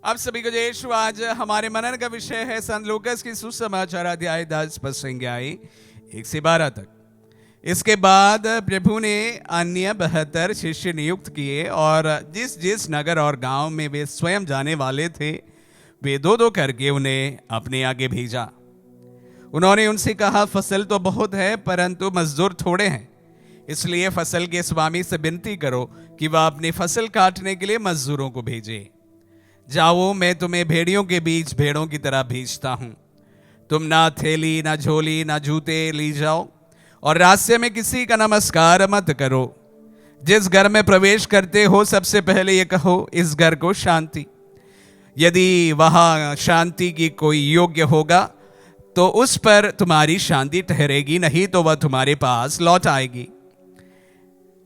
आप सभी को जय यीशु। आज हमारे मनन का विषय है संत लूकास की सुसमाचार अध्याय 10 पद संज्ञाई 1 से 12 तक। इसके बाद प्रभु ने अन्य 72 शिष्य नियुक्त किए और जिस जिस नगर और गांव में वे स्वयं जाने वाले थे वे दो दो करके उन्हें अपने आगे भेजा। उन्होंने उनसे कहा, फसल तो बहुत है परंतु मजदूर थोड़े हैं, इसलिए फसल के स्वामी से विनती करो कि वह अपनी फसल काटने के लिए मजदूरों को भेजे। जाओ, मैं तुम्हें भेड़ियों के बीच भेड़ों की तरह भेजता हूं। तुम ना थैली ना झोली ना जूते ली जाओ और रास्ते में किसी का नमस्कार मत करो। जिस घर में प्रवेश करते हो सबसे पहले ये कहो, इस घर को शांति। यदि वहां शांति की कोई योग्य होगा तो उस पर तुम्हारी शांति ठहरेगी, नहीं तो वह तुम्हारे पास लौट आएगी।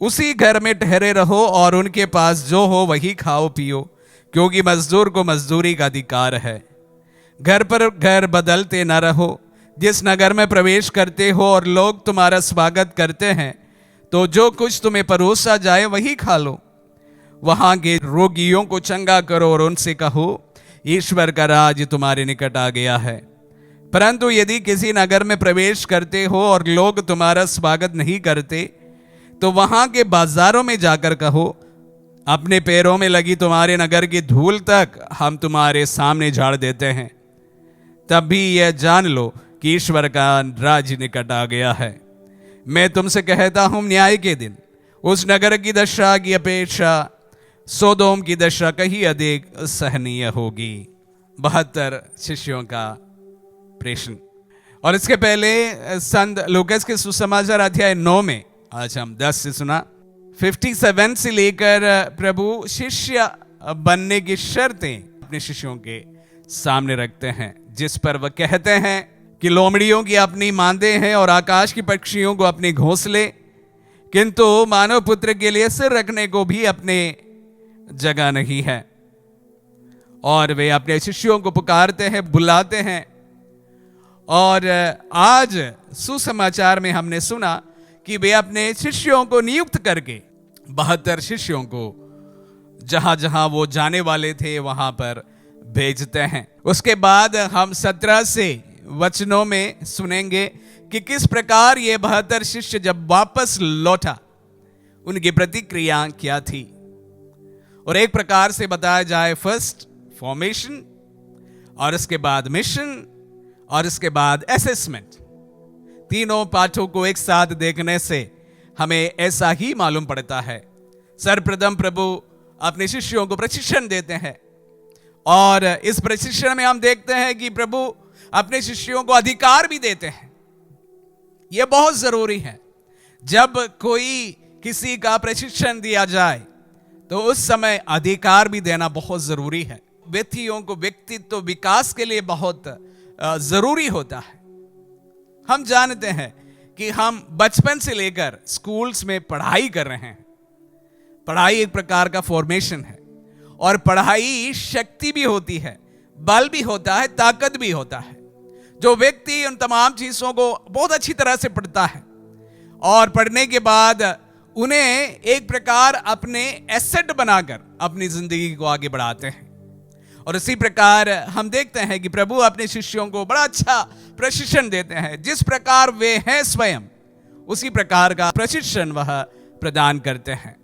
उसी घर में ठहरे रहो और उनके पास जो हो वही खाओ पियो, क्योंकि मजदूर को मजदूरी का अधिकार है। घर पर घर बदलते न रहो। जिस नगर में प्रवेश करते हो और लोग तुम्हारा स्वागत करते हैं तो जो कुछ तुम्हें परोसा जाए वही खा लो। वहां के रोगियों को चंगा करो और उनसे कहो, ईश्वर का राज तुम्हारे निकट आ गया है। परंतु यदि किसी नगर में प्रवेश करते हो और लोग तुम्हारा स्वागत नहीं करते तो वहां के बाजारों में जाकर कहो, अपने पैरों में लगी तुम्हारे नगर की धूल तक हम तुम्हारे सामने झाड़ देते हैं। तब भी यह जान लो कि ईश्वर का राज निकट आ गया है। मैं तुमसे कहता हूं, न्याय के दिन उस नगर की दशा की अपेक्षा सोदोम की दशा कहीं अधिक सहनीय होगी। 72 शिष्यों का प्रेषण। और इसके पहले संत लूकास के सुसमाचार अध्याय 9 में आज हम 10 से सुना। 57 से लेकर प्रभु शिष्य बनने की शर्तें अपने शिष्यों के सामने रखते हैं, जिस पर वह कहते हैं कि लोमड़ियों की अपनी मांदे हैं और आकाश की पक्षियों को अपने घोंसले, किंतु मानव पुत्र के लिए सिर रखने को भी अपने जगह नहीं है। और वे अपने शिष्यों को पुकारते हैं, बुलाते हैं। और आज सुसमाचार में हमने सुना कि वे अपने शिष्यों को नियुक्त करके 72 शिष्यों को जहां जहां वो जाने वाले थे वहां पर भेजते हैं। उसके बाद हम 17 से वचनों में सुनेंगे कि किस प्रकार ये 72 शिष्य जब वापस लौटा उनकी प्रतिक्रिया क्या थी। और एक प्रकार से बताया जाए, फर्स्ट फॉर्मेशन और इसके बाद मिशन और इसके बाद असेसमेंट। तीनों पाठों को एक साथ देखने से हमें ऐसा ही मालूम पड़ता है। सर्वप्रथम प्रभु अपने शिष्यों को प्रशिक्षण देते हैं और इस प्रशिक्षण में हम देखते हैं कि प्रभु अपने शिष्यों को अधिकार भी देते हैं। यह बहुत जरूरी है। जब कोई किसी का प्रशिक्षण दिया जाए तो उस समय अधिकार भी देना बहुत जरूरी है। व्यक्तियों को व्यक्तित्व विकास के लिए बहुत जरूरी होता है। हम जानते हैं कि हम बचपन से लेकर स्कूल्स में पढ़ाई कर रहे हैं। पढ़ाई एक प्रकार का फॉर्मेशन है और पढ़ाई शक्ति भी होती है, बल भी होता है, ताकत भी होता है। जो व्यक्ति उन तमाम चीजों को बहुत अच्छी तरह से पढ़ता है और पढ़ने के बाद उन्हें एक प्रकार अपने एसेट बनाकर अपनी जिंदगी को आगे बढ़ाते हैं। और इसी प्रकार हम देखते हैं कि प्रभु अपने शिष्यों को बड़ा अच्छा प्रशिक्षण देते हैं। जिस प्रकार वे हैं स्वयं उसी प्रकार का प्रशिक्षण वह प्रदान करते हैं।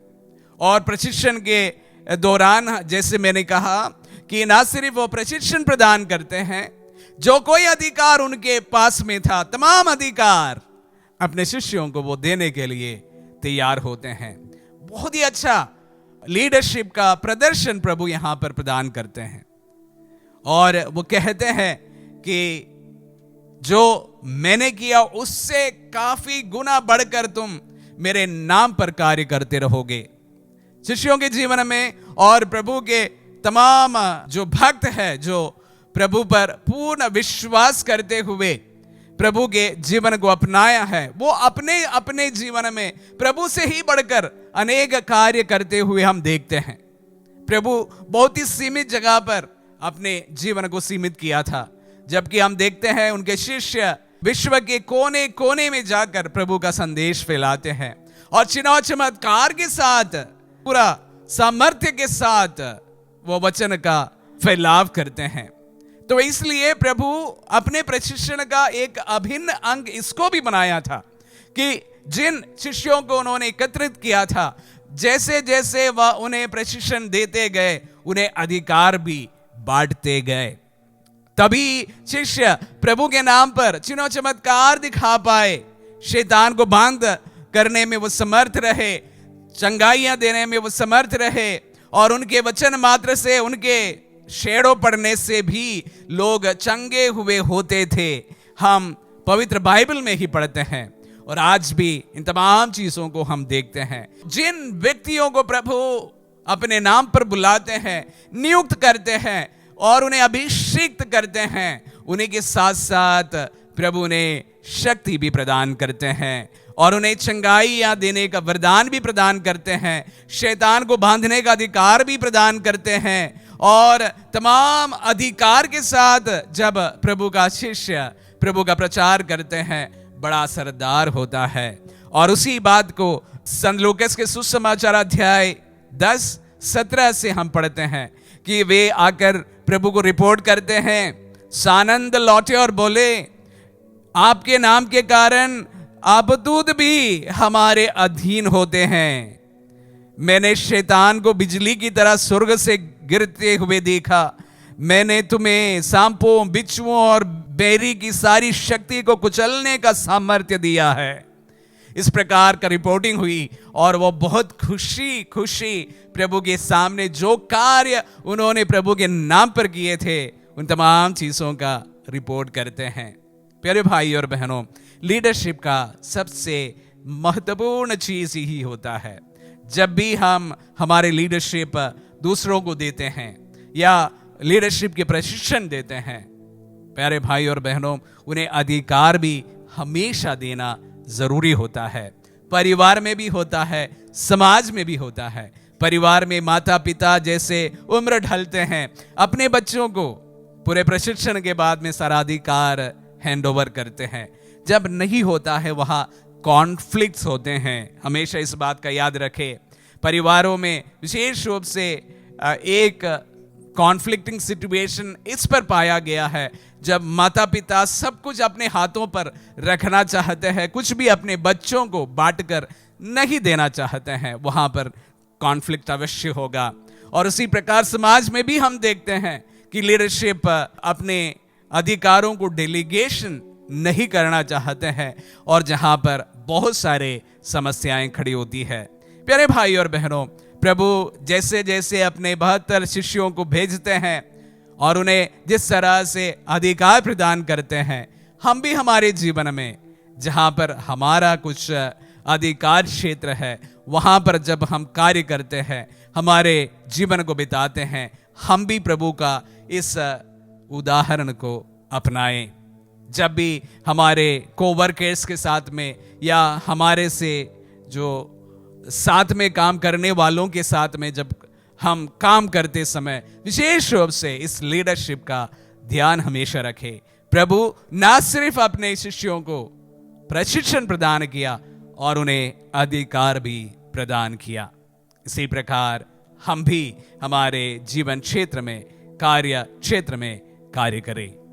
और प्रशिक्षण के दौरान जैसे मैंने कहा कि ना सिर्फ वो प्रशिक्षण प्रदान करते हैं, जो कोई अधिकार उनके पास में था तमाम अधिकार अपने शिष्यों को वो देने के लिए तैयार होते हैं। बहुत ही अच्छा लीडरशिप का प्रदर्शन प्रभु यहां पर प्रदान करते हैं। और वो कहते हैं कि जो मैंने किया उससे काफी गुना बढ़कर तुम मेरे नाम पर कार्य करते रहोगे। शिष्यों के जीवन में और प्रभु के तमाम जो भक्त है, जो प्रभु पर पूर्ण विश्वास करते हुए प्रभु के जीवन को अपनाया है, वो अपने अपने जीवन में प्रभु से ही बढ़कर अनेक कार्य करते हुए हम देखते हैं। प्रभु बहुत ही सीमित जगह पर अपने जीवन को सीमित किया था, जबकि हम देखते हैं उनके शिष्य विश्व के कोने कोने में जाकर प्रभु का संदेश फैलाते हैं और चिन्ह चमत्कार के साथ, पूरा सामर्थ्य के साथ वो वचन का फैलाव करते हैं। तो इसलिए प्रभु अपने प्रशिक्षण का एक अभिन्न अंग इसको भी बनाया था कि जिन शिष्यों को उन्होंने एकत्रित किया था, जैसे जैसे वह उन्हें प्रशिक्षण देते गए, उन्हें अधिकार भी बांटते गए। तभी शिष्य प्रभु के नाम पर चिन्ह चमत्कार दिखा पाए, शैतान को बांध करने में वो समर्थ रहे, चंगाइयां देने में वो समर्थ रहे, और उनके वचन मात्र से, उनके शेड़ों पढ़ने से भी लोग चंगे हुए होते थे। हम पवित्र बाइबल में ही पढ़ते हैं और आज भी इन तमाम चीजों को हम देखते हैं। जिन व्यक्तियों को प्रभु अपने नाम पर बुलाते हैं, नियुक्त करते हैं और उन्हें अभिषिक्त करते हैं, उन्हीं के साथ साथ प्रभु ने शक्ति भी प्रदान करते हैं और उन्हें चंगाइयां देने का वरदान भी प्रदान करते हैं, शैतान को बांधने का अधिकार भी प्रदान करते हैं। और तमाम अधिकार के साथ जब प्रभु का शिष्य प्रभु का प्रचार करते हैं, बड़ा असरदार होता है। और उसी बात को संत लूकास के सुसमाचार अध्याय 10-17 से हम पढ़ते हैं कि वे आकर प्रभु को रिपोर्ट करते हैं, सानंद लौटे और बोले, आपके नाम के कारण अबदूत भी हमारे अधीन होते हैं। मैंने शैतान को बिजली की तरह स्वर्ग से गिरते हुए देखा। मैंने तुम्हें सांपों, बिच्छुओं और बेरी की सारी शक्ति को कुचलने का सामर्थ्य दिया है। इस प्रकार का रिपोर्टिंग हुई और वो बहुत खुशी प्रभु के सामने जो कार्य उन्होंने प्रभु के नाम पर किए थे, उन तमाम चीजों का रिपोर्ट करते हैं। प्यारे भाई और बहनों, लीडरशिप का सबसे महत्वपूर्ण चीज यही होता है, जब भी हम हमारे लीडरशिप दूसरों को देते हैं या लीडरशिप के प्रशिक्षण देते हैं, प्यारे भाई और बहनों, उन्हें अधिकार भी हमेशा देना जरूरी होता है। परिवार में भी होता है, समाज में भी होता है। परिवार में माता पिता जैसे उम्र ढलते हैं, अपने बच्चों को पूरे प्रशिक्षण के बाद में सारा अधिकार हैंड ओवर करते हैं। जब नहीं होता है, वहां कॉन्फ्लिक्ट्स होते हैं। हमेशा इस बात का याद रखें। परिवारों में विशेष रूप से एक कॉन्फ्लिक्टिंग सिचुएशन इस पर पाया गया है, जब माता पिता सब कुछ अपने हाथों पर रखना चाहते हैं, कुछ भी अपने बच्चों को बांटकर नहीं देना चाहते हैं, वहां पर कॉन्फ्लिक्ट अवश्य होगा। और उसी प्रकार समाज में भी हम देखते हैं कि लीडरशिप अपने अधिकारों को डेलीगेशन नहीं करना चाहते हैं और जहां पर बहुत सारे समस्याएं खड़ी होती है। प्यारे भाई और बहनों, प्रभु जैसे जैसे अपने 72 शिष्यों को भेजते हैं और उन्हें जिस तरह से अधिकार प्रदान करते हैं, हम भी हमारे जीवन में जहां पर हमारा कुछ अधिकार क्षेत्र है, वहां पर जब हम कार्य करते हैं, हमारे जीवन को बिताते हैं, हम भी प्रभु का इस उदाहरण को अपनाएं। जब भी हमारे कोवर्कर्स के साथ में या हमारे से जो साथ में काम करने वालों के साथ में जब हम काम करते समय विशेष रूप से इस लीडरशिप का ध्यान हमेशा रखें। प्रभु न सिर्फ अपने शिष्यों को प्रशिक्षण प्रदान किया और उन्हें अधिकार भी प्रदान किया, इसी प्रकार हम भी हमारे जीवन क्षेत्र में, कार्य क्षेत्र में कार्य करें।